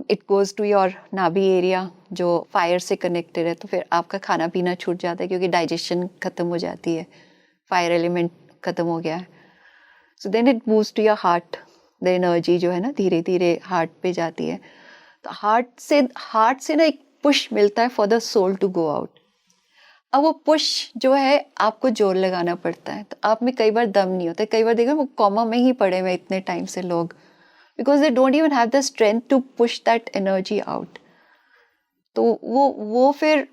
इट गोज़ टू योर नाभि एरिया जो फायर से कनेक्टेड है, तो फिर आपका खाना पीना छूट जाता है क्योंकि डाइजेशन ख़त्म हो जाती है, फायर एलिमेंट ख़त्म हो गया है। So then it moves to your heart, the energy जो है ना धीरे धीरे हार्ट पे जाती है। तो हार्ट से ना एक पुश मिलता है for the soul to go out. अब वो पुश जो है आपको जोर लगाना पड़ता है, तो आप में कई बार दम नहीं होता, कई बार देखो वो कोमा में ही पड़े हुए इतने टाइम से लोग, because they don't even have the strength to push that energy out. तो वो फिर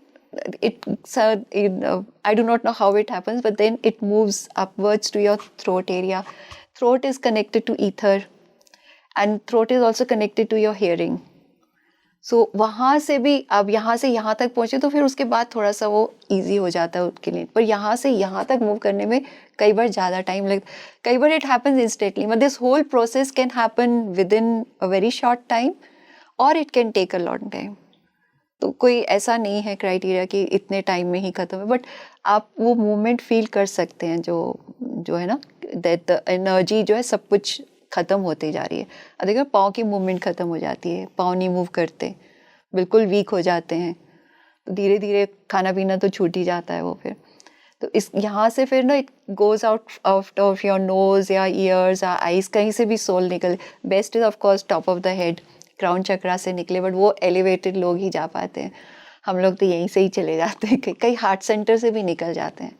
it I do not know how it happens, but then it moves upwards to your throat area. Throat is connected to ether and throat is also connected to your hearing. So वहाँ से भी अब यहाँ से यहाँ तक पहुँचे तो फिर उसके बाद थोड़ा सा वो इजी हो जाता है उसके लिए, पर यहाँ से यहाँ तक मूव करने में कई बार ज़्यादा टाइम लगता है। कई बार it happens instantly, but this whole process can happen within a very short time और it can take a long time. तो कोई ऐसा नहीं है क्राइटेरिया कि इतने टाइम में ही ख़त्म है, बट आप वो मूवमेंट फील कर सकते हैं जो है ना, दैट द एनर्जी जो है सब कुछ ख़त्म होती जा रही है। अब देखो पाँव की मूवमेंट ख़त्म हो जाती है, पाँव नहीं मूव करते, बिल्कुल वीक हो जाते हैं, तो धीरे धीरे खाना पीना तो छूट ही जाता है वो फिर। तो इस यहाँ से फिर ना it goes out of your nose या ईयर्स या आइज़, कहीं से भी सोल निकल। Best is of course top of the head, crown chakra से निकले, बट वो एलिवेटेड लोग ही जा पाते हैं, हम लोग तो यहीं से ही चले जाते हैं, कई हार्ट सेंटर से भी निकल जाते हैं।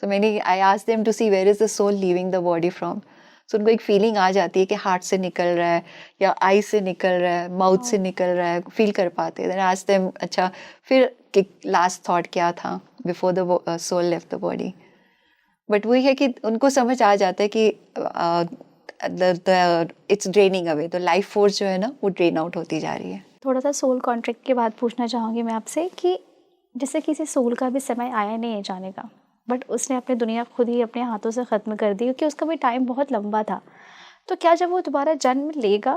So I asked them to see where is the soul leaving the body from. So उनको एक फीलिंग आ जाती है कि हार्ट से निकल रहा है या आई से निकल रहा है, माउथ से निकल रहा है, फील कर पाते हैं. Then I asked them, अच्छा फिर लास्ट थॉट क्या था before the soul left the body. But वही है कि उनको समझ आ जाता है कि इट्स ड्रेनिंग अवे, तो लाइफ फोर्स जो है ना वो ड्रेन आउट होती जा रही है. थोड़ा सा सोल कॉन्ट्रैक्ट के बाद पूछना चाहूँगी मैं आपसे कि जैसे किसी सोल का भी समय आया नहीं है जाने का, बट उसने अपनी दुनिया खुद ही अपने हाथों से ख़त्म कर दी क्योंकि उसका भी टाइम बहुत लंबा था. तो क्या जब वो दोबारा जन्म लेगा?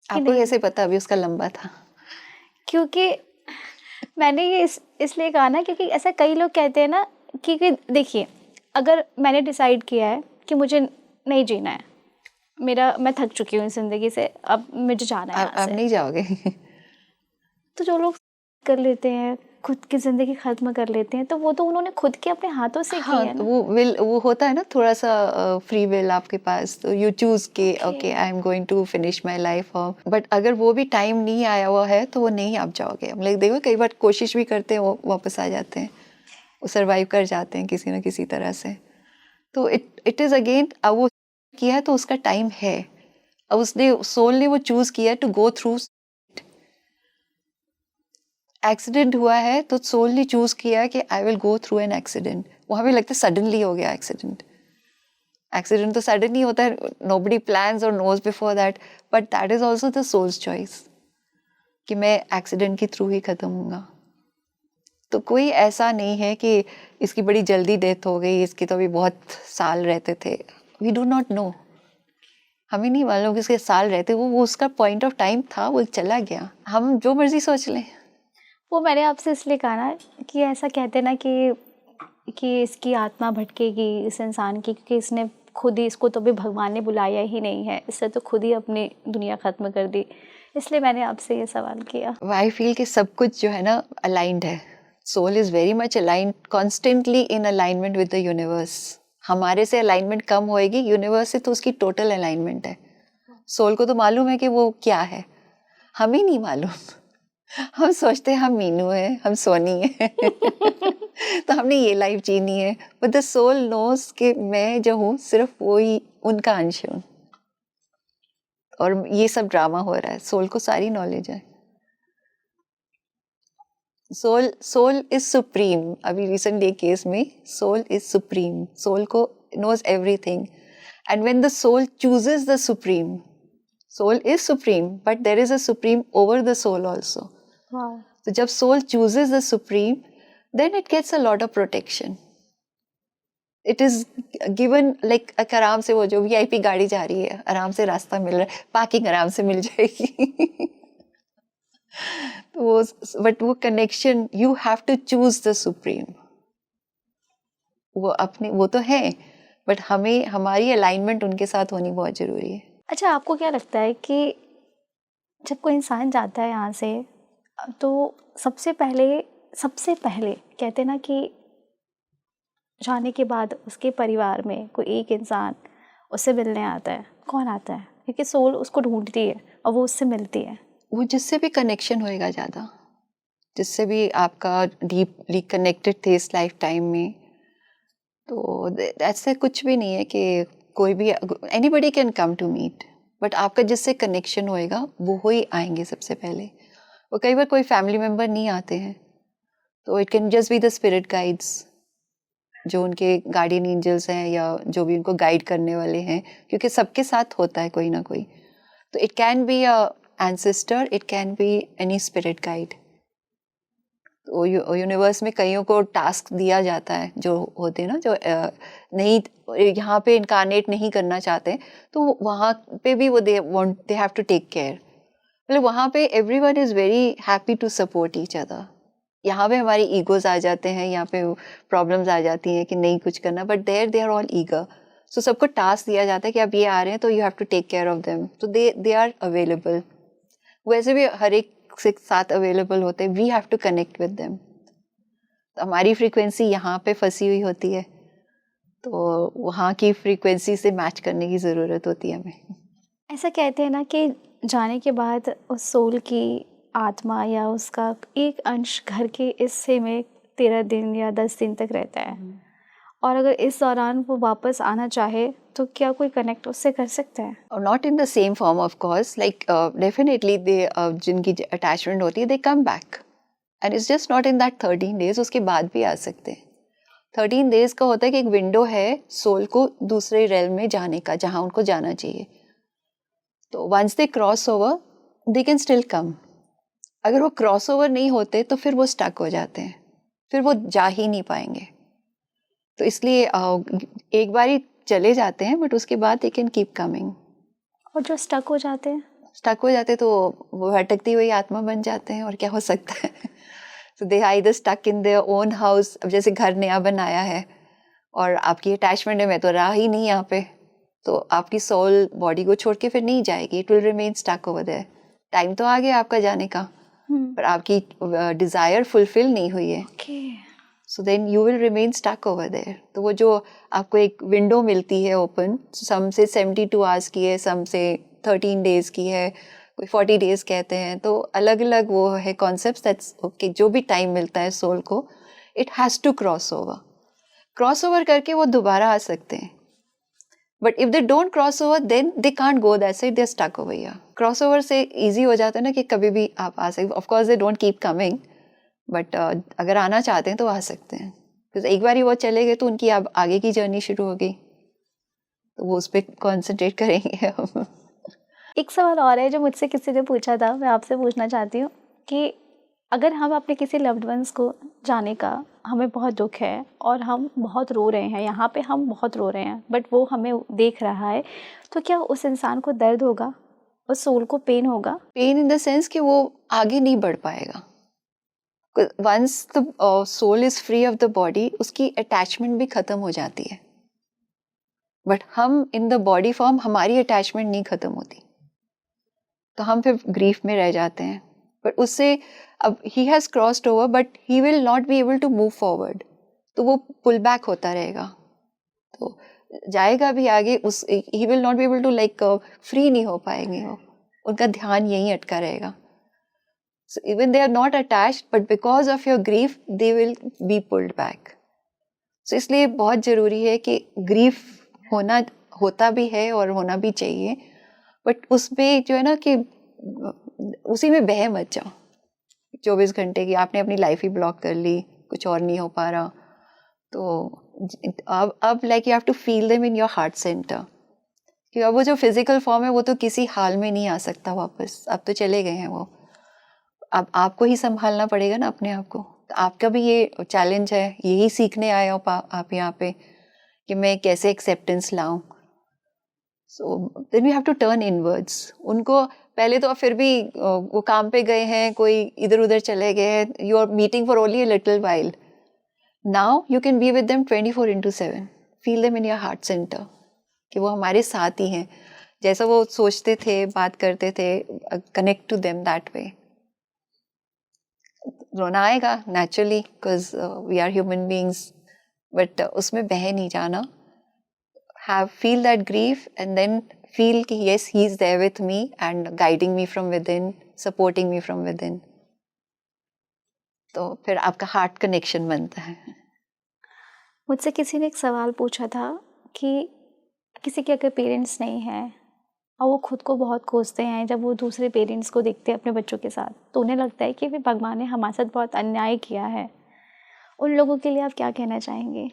आपको कैसे पता अभी उसका लंबा था? क्योंकि मैंने ये इसलिए कहा ना क्योंकि ऐसा कई लोग कहते हैं ना कि देखिए, अगर मैंने डिसाइड किया है कि मुझे नहीं जीना है, मैं थक चुकी हूँ इस ज़िंदगी से, अब मुझे जाना है यहाँ से. आप नहीं जाओगे. तो जो लोग कर लेते हैं, खुद की ज़िंदगी ख़त्म कर लेते हैं, तो वो तो उन्होंने खुद के अपने हाथों से की है ना. वो होता है ना थोड़ा सा फ्री विल आपके पास, तो यू चूज के okay I am going to finish my life. But अगर वो भी टाइम नहीं आया हुआ है तो वो नहीं आप जाओगे. मतलब देखो कई बार कोशिश भी करते हैं, वो वापस आ जाते हैं, वो सर्वाइव कर जाते हैं किसी ना किसी तरह से. तो इट इज़ अगेन, अब वो किया है तो उसका टाइम है. अब उसने सोल ने वो चूज किया टू गो थ्रू. एक्सीडेंट हुआ है तो सोल ने चूज किया कि I will go through an accident. वहाँ भी लगता है सडनली हो गया एक्सीडेंट. एक्सीडेंट तो सडन ही होता है, नोबडी प्लान्स और knows before that, but that is also the soul's choice कि मैं एक्सीडेंट के थ्रू ही खत्म होऊंगा. तो कोई ऐसा नहीं है कि इसकी बड़ी जल्दी डेथ हो गई, इसकी तो अभी बहुत साल रहते थे. We do not know. हमें नहीं मालूम कि इसके साल रहते, वो उसका पॉइंट ऑफ टाइम था, वो चला गया. हम जो मर्जी सोच लें. वो मैंने आपसे इसलिए कहा ना कि ऐसा कहते हैं ना कि इसकी आत्मा भटकेगी इस इंसान की, क्योंकि इसने खुद ही, इसको तो भी भगवान ने बुलाया ही नहीं है, इससे तो खुद ही अपनी दुनिया ख़त्म कर दी. इसलिए मैंने आपसे ये सवाल किया. आई फील कि सब कुछ जो है ना अलाइंड है. Soul is very much aligned, constantly in alignment with the universe. हमारे से अलाइनमेंट कम होएगी, यूनिवर्स से तो उसकी टोटल अलाइनमेंट है. सोल को तो मालूम है कि वो क्या है, हमें नहीं मालूम. हम सोचते हैं हम मीनू है, हम सोनी है. तो हमने ये लाइफ जीनी है. बट द सोल नोस कि मैं जो हूँ सिर्फ वो ही उनका अंश हूँ, और ये सब ड्रामा हो रहा है. सोल को सारी नॉलेज है. Soul is supreme. अभी रिसेंटली केस में सोल इज सुप्रीम. सोल को knows everything. And when the soul chooses the supreme, soul is supreme but there is a supreme over the soul also. तो जब soul chooses the supreme, then it gets a lot of protection. It is given like आराम से, वो जो VIP गाड़ी जा रही है, आराम से रास्ता मिल रहा है, पार्किंग आराम से मिल जाएगी. तो बट वो connection, you have to choose the supreme. वो अपने वो तो है, बट हमें हमारी अलाइनमेंट उनके साथ होनी बहुत जरूरी है. अच्छा, आपको क्या लगता है कि जब कोई इंसान जाता है यहाँ से, तो सबसे पहले कहते हैं ना कि जाने के बाद उसके परिवार में कोई एक इंसान उससे मिलने आता है. कौन आता है? क्योंकि सोल उसको ढूंढती है और वो उससे मिलती है. वो जिससे भी कनेक्शन होएगा ज़्यादा, जिससे भी आपका डीपली कनेक्टेड थे इस लाइफ टाइम में. तो ऐसे कुछ भी नहीं है कि कोई भी, anybody can come to meet, but आपका जिससे कनेक्शन होएगा वो ही आएंगे सबसे पहले. और कई बार कोई फैमिली मेम्बर नहीं आते हैं, तो it can just be the spirit guides, जो उनके गार्डियन एंजल्स हैं या जो भी उनको गाइड करने वाले हैं, क्योंकि सबके साथ होता है कोई ना कोई. तो it can be a ancestor, it can be any spirit guide. तो यूनिवर्स में कईयों को टास्क दिया जाता है जो होते हैं ना, जो नहीं यहाँ पे इनकारनेट नहीं करना चाहते, तो वहाँ पे भी वो they have to take care. मतलब वहाँ पे everyone is very happy to support each other. यहाँ पे हमारी ईगोज आ जाते हैं, यहाँ पे प्रॉब्लम्स आ जाती हैं कि नहीं कुछ करना, but there they are all eager. So सबको टास्क दिया जाता है कि आप ये आ रहे हैं तो you have to take care of them. तो दे आर अवेलेबल. वैसे भी हर एक के साथ अवेलेबल होते हैं. We have to connect with them. तो हमारी फ्रीक्वेंसी यहाँ पे फंसी हुई होती है, तो वहाँ की फ्रीक्वेंसी से मैच करने की ज़रूरत होती है हमें. ऐसा कहते हैं ना कि जाने के बाद उस सोल की आत्मा या उसका एक अंश घर के हिस्से में 13 दिन या 10 दिन तक रहता है, और अगर इस दौरान वो वापस आना चाहे तो क्या कोई कनेक्ट उससे कर सकते हैं? Or not in the same form, of course. Like definitely they जिनकी attachment होती है, they come back, and it's just not in that 13 days. उसके बाद भी आ सकते हैं. 13 days का होता है कि एक विंडो है सोल को दूसरे रेल में जाने का, जहाँ उनको जाना चाहिए. तो once they cross over, they can still come. अगर वो क्रॉस ओवर नहीं होते तो फिर वो स्टक हो जाते हैं, फिर वो जा ही नहीं पाएंगे. तो इसलिए एक बार ही चले जाते हैं, बट उसके बाद दे कैन कीप कमिंग. और जो स्टक हो जाते तो वो भटकती हुई आत्मा बन जाते हैं, और क्या हो सकता है. So they either stuck in their own house. अब जैसे घर नया बनाया है और आपकी अटैचमेंट है, मैं तो रहा ही नहीं यहाँ पे, तो आपकी सोल बॉडी को छोड़ के फिर नहीं जाएगी. It will remain stuck over there. Time तो आ गया आपका जाने का, पर आपकी डिजायर फुलफिल नहीं हुई है. So then you will remain stuck over there. तो वो जो आपको एक विंडो मिलती है ओपन, सम से 72 आवर्स की है, सम से 13 डेज की है, कोई 40 डेज कहते हैं. तो अलग अलग वो है कॉन्सेप्ट. That's okay. जो भी टाइम मिलता है सोल को, it has to cross over करके वो दोबारा आ सकते हैं. But if they don't cross over, then they can't go that side, they stuck over here. Cross over से इजी हो जाता है ना कि कभी भी आप आ सकते. Of course they don't keep coming, but अगर आना चाहते हैं तो आ सकते हैं. बिकॉज एक बार ही वो चले गए तो उनकी अब आगे की जर्नी शुरू हो गई, तो वो उस पर कॉन्सेंट्रेट करेंगे हम. एक सवाल और है जो मुझसे किसी ने पूछा था, मैं आपसे पूछना चाहती हूँ कि अगर हम अपने किसी लव्ड वंस को जाने का, हमें बहुत दुख है और हम बहुत रो रहे हैं, यहाँ पे हम बहुत रो रहे हैं, बट वो हमें देख रहा है, तो क्या उस इंसान को दर्द होगा, उस सोल को पेन होगा? पेन इन द सेंस कि वो आगे नहीं बढ़ पाएगा. Once the soul is free of the body, उसकी अटैचमेंट भी खत्म हो जाती है. बट हम इन द बॉडी फॉर्म, हमारी अटैचमेंट नहीं खत्म होती, तो हम फिर ग्रीफ में रह जाते हैं. बट उससे अब he has crossed over, but he will not be able to move forward. तो वो पुल बैक होता रहेगा, तो जाएगा भी आगे. उस he will not be able to like free नहीं हो पाएंगे वो. उनका ध्यान यहीं अटका रहेगा. So even they are not attached, but because of your grief, they will be pulled back. So इसलिए बहुत ज़रूरी है कि grief होता भी है और होना भी चाहिए, but उसमें जो है ना कि उसी में बह मत जाओ. 24 घंटे की आपने अपनी लाइफ ही ब्लॉक कर ली, कुछ और नहीं हो पा रहा, तो अब like you have to feel them in your heart centre. कि अब वो जो फिजिकल फॉर्म है वो तो किसी हाल में नहीं आ सकता वापस, अब तो चले गए हैं वो. अब आपको ही संभालना पड़ेगा ना अपने आप को. तो आपका भी ये चैलेंज है, यही सीखने आए हो आप यहाँ पे कि मैं कैसे एक्सेप्टेंस लाऊं. So then we have to turn inwards. उनको पहले तो फिर भी वो काम पे गए हैं, कोई इधर उधर चले गए हैं, you are meeting for only a little while. Now you can be with them 24/7. Feel them in your heart centre कि वो हमारे साथ ही हैं. जैसा वो सोचते थे, बात करते थे, connect to them that way. रोना आएगा naturally, because we are human beings, but उसमें बह नहीं जाना. Have feel that grief and then feel कि yes he is there with me and guiding me from within, supporting me from within. तो फिर आपका हार्ट कनेक्शन बनता है. मुझसे किसी ने एक सवाल पूछा था कि किसी के अगर पेरेंट्स नहीं हैं और वो खुद को बहुत कोसते हैं, जब वो दूसरे पेरेंट्स को देखते हैं अपने बच्चों के साथ, तो उन्हें लगता है कि भी भगवान ने हमारे साथ बहुत अन्याय किया है. उन लोगों के लिए आप क्या कहना चाहेंगे?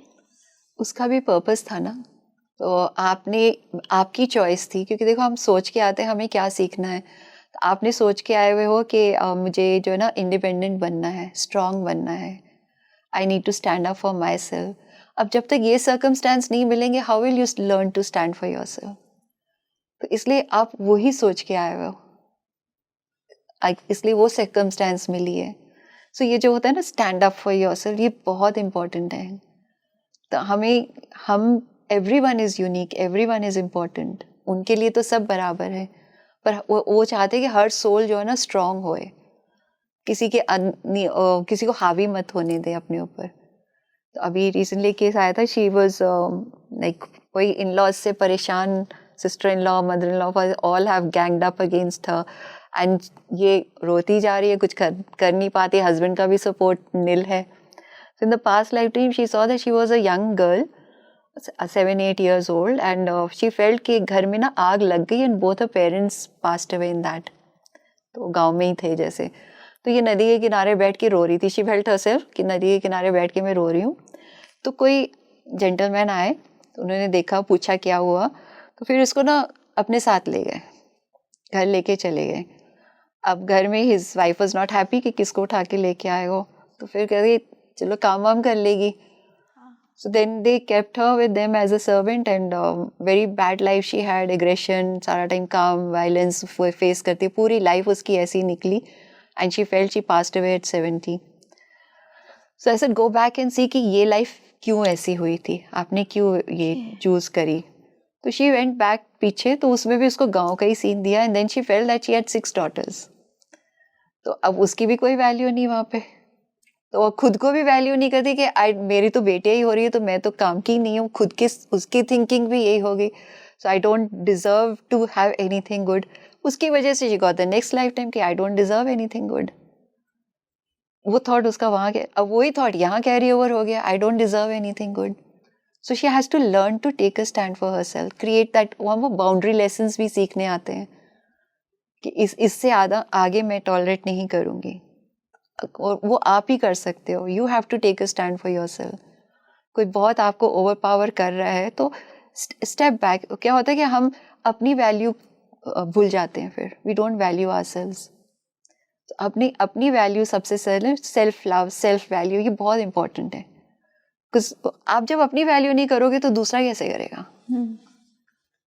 उसका भी पर्पस था ना, तो आपकी चॉइस थी. क्योंकि देखो हम सोच के आते हैं हमें क्या सीखना है, तो आपने सोच के आए हुए हो कि मुझे जो है ना इंडिपेंडेंट बनना है, स्ट्रांग बनना है, I need to stand up for myself. अब जब तक ये सर्कमस्टेंस नहीं मिलेंगे, how will you learn to stand for yourself. तो इसलिए आप वही सोच के आए हो, इसलिए वो सर्कमस्टेंस मिली है. सो ये जो होता है ना स्टैंड अप फॉर योरसेल्फ, ये बहुत इम्पोर्टेंट है. तो हम everyone is unique, everyone is important. उनके लिए तो सब बराबर है, पर वो चाहते हैं कि हर सोल जो है ना स्ट्रांग होए, किसी को हावी मत होने दे अपने ऊपर. तो अभी रिसेंटली केस आया था, शी वाज लाइक कोई इन लॉज से परेशान, sister-in-law, mother-in-law, all have ganged up against her, and ये रोती जा रही है, कुछ कर नहीं पाती. हस्बैंड का भी सपोर्ट नील है. So in the past lifetime she saw that she was a young girl 7-8 years old, and she felt कि घर में ना आग लग गई and both her parents passed away in that. तो गांव में ही थे जैसे. तो ये नदी के किनारे बैठ के रो रही थी. She felt herself कि नदी के किनारे बैठ के मैं रो रही हूँ. तो कोई जेंटलमैन आए, तो उन्होंने देखा, पूछा क्या हुआ, तो फिर उसको ना अपने साथ ले गए, घर लेके चले गए. अब घर में his wife was not happy कि किसको उठा के लेके आए हो, तो फिर कह रही चलो काम वाम कर लेगी. So then they kept her with them as a servant, and very bad life she had, aggression, सारा time काम, violence face करती, पूरी life उसकी ऐसी निकली, and she felt she passed away at 70. So I said go back and see कि ये life क्यों ऐसी हुई थी, आपने क्यों ये choose करी. तो she went back पीछे, तो उसमें भी उसको गांव का ही सीन दिया, and then she felt that she had 6 daughters. तो अब उसकी भी कोई वैल्यू नहीं वहाँ पे, तो वो खुद को भी वैल्यू नहीं करती कि मेरी तो बेटियाँ ही हो रही है, तो मैं तो काम की नहीं हूँ. खुद की उसकी थिंकिंग भी यही होगी, so I don't deserve to have anything good. उसकी वजह से she got the next life time कि I don't deserve anything good. वो थॉट उसका वहाँ के, अब वही थॉट यहाँ कैरी ओवर हो गया, I don't deserve anything good. So she has to learn to take a stand for herself, create that. वो बाउंड्री लेसन्स भी सीखने आते हैं कि इससे आगे मैं टॉलरेट नहीं करूँगी, और वो आप ही कर सकते हो. You have to take a stand for yourself. कोई बहुत आपको ओवर पावर कर रहा है तो स्टेप बैक. क्या होता है कि हम अपनी वैल्यू भूल जाते हैं, फिर वी डोंट वैल्यू आवरसेल्व्स. अपनी वैल्यू सबसे सेल्फ लव, सेल्फ वैल्यू, ये बहुत इंपॉर्टेंट है. बिकॉज आप जब अपनी वैल्यू नहीं करोगे तो दूसरा कैसे करेगा.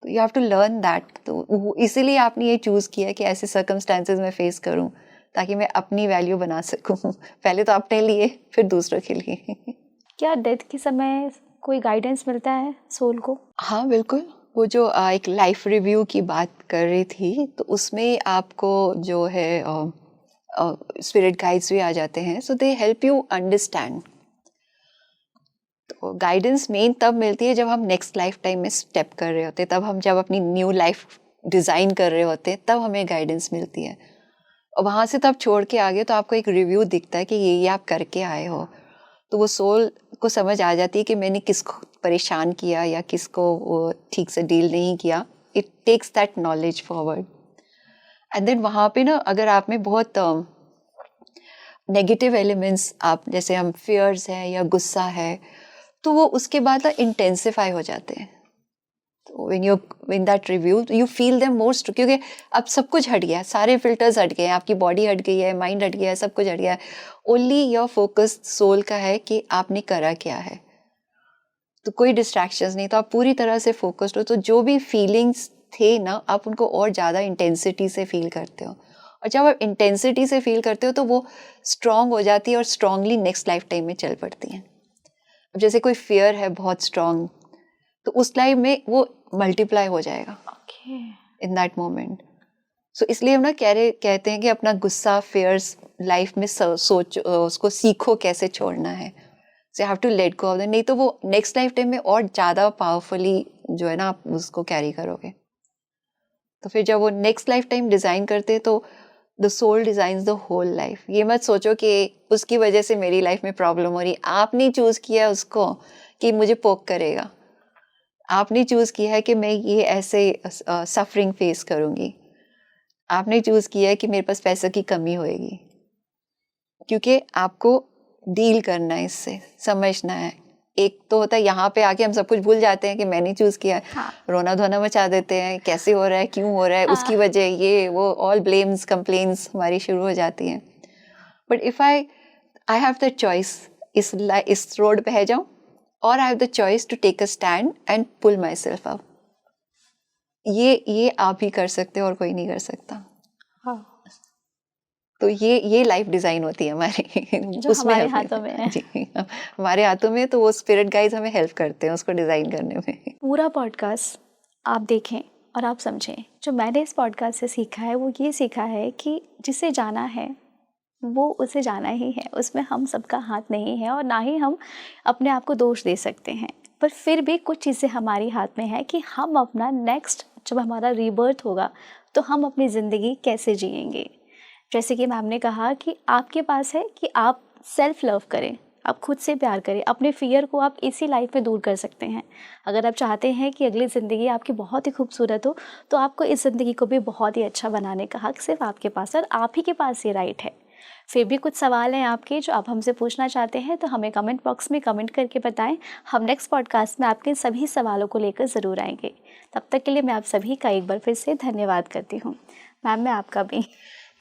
तो you have to learn that. तो इसीलिए आपने ये चूज़ किया कि ऐसे सर्कमस्टांसेस में फेस करूं ताकि मैं अपनी वैल्यू बना सकूं. पहले तो अपने लिए, फिर दूसरों के लिए. क्या डेथ के समय कोई गाइडेंस मिलता है सोल को? हाँ बिल्कुल. वो जो एक लाइफ रिव्यू की बात कर रही थी, तो उसमें आपको जो है स्पिरिट गाइड्स भी आ जाते हैं. सो दे हेल्प यू अंडरस्टैंड. तो गाइडेंस मेन तब मिलती है जब हम नेक्स्ट लाइफ टाइम में स्टेप कर रहे होते हैं, तब हम जब अपनी न्यू लाइफ डिज़ाइन कर रहे होते हैं, तब हमें गाइडेंस मिलती है. और वहाँ से तब छोड़ के आगे तो आपको एक रिव्यू दिखता है कि ये आप करके आए हो. तो वो सोल को समझ आ जाती है कि मैंने किसको परेशान किया या किसको वो ठीक से डील नहीं किया. It takes that knowledge forward. And then वहाँ पे ना अगर आप में बहुत नेगेटिव एलिमेंट्स, आप जैसे हम फियर्स हैं या गुस्सा है, तो वो उसके बाद इंटेंसिफाई हो जाते हैं. तो when that review you feel them most, क्योंकि अब सब कुछ हट गया है, सारे फिल्टर्स हट गए हैं, आपकी बॉडी हट गई है, माइंड हट गया है, सब कुछ हट गया है. ओनली योर फोकस सोल का है कि आपने करा क्या है. तो कोई डिस्ट्रैक्शंस नहीं, तो आप पूरी तरह से फोकस्ड हो. तो जो भी फीलिंग्स थे ना, आप उनको और ज़्यादा इंटेंसिटी से फील करते हो. और जब आप इंटेंसिटी से फील करते हो तो वो स्ट्रॉन्ग हो जाती है और स्ट्रांगली नेक्स्ट लाइफ टाइम में चल पड़ती हैं. अब जैसे कोई फियर है बहुत स्ट्रांग, तो उस लाइफ में वो मल्टीप्लाई हो जाएगा इन दैट मोमेंट. सो इसलिए हम ना कहते हैं कि अपना गुस्सा, फियर्स लाइफ में सोच, उसको सीखो कैसे छोड़ना है. So have to let go of that, नहीं तो वो नेक्स्ट लाइफ टाइम में और ज़्यादा पावरफुली जो है ना आप उसको कैरी करोगे. तो फिर जब वो नेक्स्ट लाइफ टाइम डिज़ाइन करते हैं तो the soul designs the whole life. ये मत सोचो कि उसकी वजह से मेरी लाइफ में प्रॉब्लम हो रही. आपने चूज़ किया उसको कि मुझे पोक करेगा. आपने चूज़ किया है कि मैं ये ऐसे सफरिंग फेस करूँगी. आपने चूज़ किया है कि मेरे पास पैसे की कमी होएगी, क्योंकि आपको डील करना है, इससे समझना है. एक तो होता है यहाँ पे आके हम सब कुछ भूल जाते हैं कि मैंने चूज़ किया है. हाँ. रोना धोना मचा देते हैं, कैसे हो रहा है, क्यों हो रहा है, उसकी वजह ये वो, ऑल ब्लेम्स, कंप्लेन्स हमारी शुरू हो जाती हैं. But if I have the choice, इस रोड पे है जाऊँ, और I have the choice to take a stand and pull myself up. ये आप ही कर सकते हो और कोई नहीं कर सकता. हाँ. तो ये लाइफ डिज़ाइन होती है हमारी, जो हमारे हाथों में है. जी, हमारे हाथों में. तो वो स्पिरिट गाइड्स हमें हेल्प करते हैं उसको डिज़ाइन करने में. पूरा पॉडकास्ट आप देखें और आप समझें. जो मैंने इस पॉडकास्ट से सीखा है वो ये सीखा है कि जिसे जाना है वो उसे जाना ही है. उसमें हम सबका हाथ नहीं है और ना ही हम अपने आप को दोष दे सकते हैं. पर फिर भी कुछ चीज़ें हमारे हाथ में है कि हम अपना नेक्स्ट, जब हमारा रीबर्थ होगा तो हम अपनी ज़िंदगी कैसे जिएंगे. जैसे कि मैम ने कहा कि आपके पास है कि आप सेल्फ लव करें, आप खुद से प्यार करें, अपने फियर को आप इसी लाइफ में दूर कर सकते हैं। अगर आप चाहते हैं कि अगली ज़िंदगी आपकी बहुत ही खूबसूरत हो, तो आपको इस ज़िंदगी को भी बहुत ही अच्छा बनाने का हक सिर्फ आपके पास और आप ही के पास ये राइट है। फिर भी कुछ सवाल हैं आपके जो आप हमसे पूछना चाहते हैं तो हमें कमेंट बॉक्स में कमेंट करके बताएं। हम नेक्स्ट पॉडकास्ट में आपके सभी सवालों को लेकर ज़रूर आएंगे। तब तक के लिए मैं आप सभी का एक बार फिर से धन्यवाद करती हूँ। मैम, मैं आपका भी।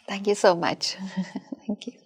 Thank you so much. Thank you.